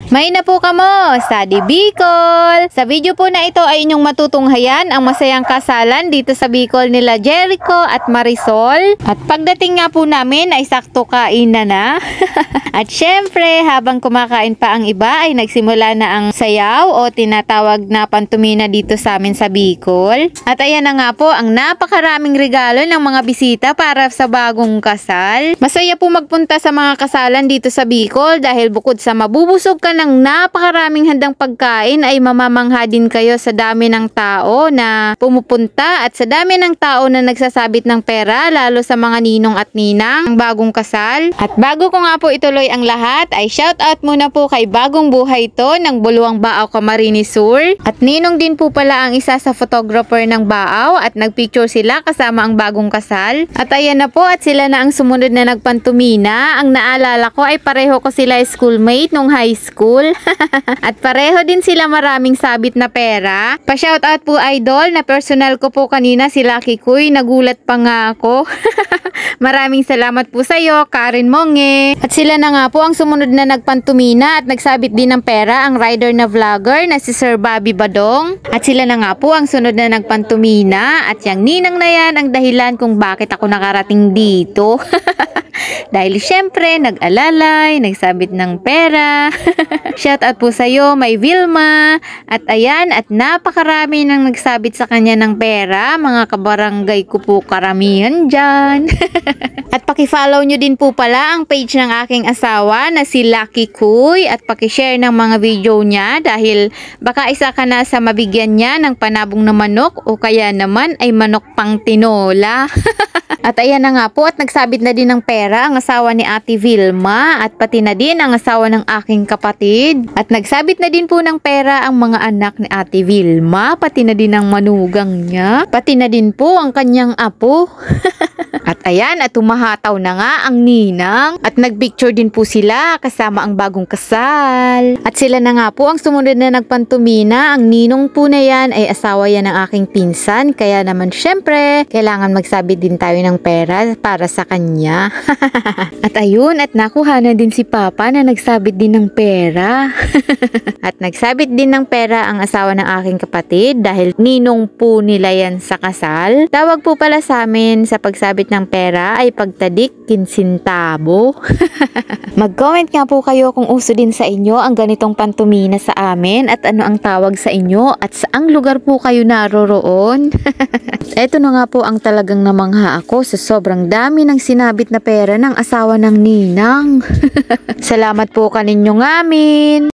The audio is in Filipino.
May na po kamo sa Bicol. Sa video po na ito ay inyong matutunghayan ang masayang kasalan dito sa Bicol nila Jericho at Marisol. At pagdating nga po namin ay sakto kain na. At syempre habang kumakain pa ang iba ay nagsimula na ang sayaw o tinatawag na pantumina dito sa amin sa Bicol. At ayan na nga po ang napakaraming regalo ng mga bisita para sa bagong kasal. Masaya po magpunta sa mga kasalan dito sa Bicol dahil bukod sa mabubusog ka ng napakaraming handang pagkain ay mamamangha din kayo sa dami ng tao na pumupunta at sa dami ng tao na nagsasabit ng pera lalo sa mga ninong at ninang ng bagong kasal. At bago ko nga po ituloy ang lahat ay shout out muna po kay Bagong Buhay to ng Buluang Baaw, Camarines Sur. At ninong din po pala ang isa sa photographer ng Baaw at nagpicture sila kasama ang bagong kasal. At ayan na po at sila na ang sumunod na nagpantumina. Ang naalala ko ay pareho ko sila schoolmate nung high school. At pareho din sila maraming sabit na pera. Pa-shoutout po idol na personal ko po kanina si Lucky Kuy. Nagulat pa nga ako. Maraming salamat po sa iyo, Karen Monge. At sila na nga po ang sumunod na nagpantumina at nagsabit din ng pera ang rider na vlogger na si Sir Bobby Badong. At sila na nga po ang sunod na nagpantumina at yung ninang na yan ang dahilan kung bakit ako nakarating dito. Dahil syempre, nag-alalay, nagsabit ng pera. Shout out po sa iyo, may Vilma. At ayan, at napakarami nang nagsabit sa kanya ng pera. Mga kabarangay ko po karamihan dyan. At paki-follow nyo din po pala ang page ng aking asawa na si Lucky Kuy. At paki-share ng mga video niya dahil baka isa ka na sa mabigyan niya ng panabong na manok o kaya naman ay manok pang tinola. At ayan na nga po at nagsabit na din ng pera ang asawa ni Ate Vilma at pati na din ang asawa ng aking kapatid. At nagsabit na din po ng pera ang mga anak ni Ate Vilma, pati na din ang manugang niya, pati na din po ang kanyang apo. At ayan at tumahataw na nga ang ninang at nagpicture din po sila kasama ang bagong kasal. At sila na nga po ang sumunod na nagpantumina. Ang ninong po na yan ay asawa yan ng aking pinsan kaya naman syempre kailangan magsabit din tayo ng pera para sa kanya. At ayun at nakuha na din si Papa na nagsabit din ng pera. At nagsabit din ng pera ang asawa ng aking kapatid dahil ninong po nila yan sa kasal. Tawag po pala sa amin sa pagsabit ng pera ay pagtadik kinsintabo. Mag-comment nga po kayo kung uso din sa inyo ang ganitong pantumina sa amin at ano ang tawag sa inyo at saang lugar po kayo naroroon. Eto na nga po ang talagang namangha ako sa sobrang dami ng sinabit na pera ng asawa ng ninang. Salamat po kaninyo ngamin.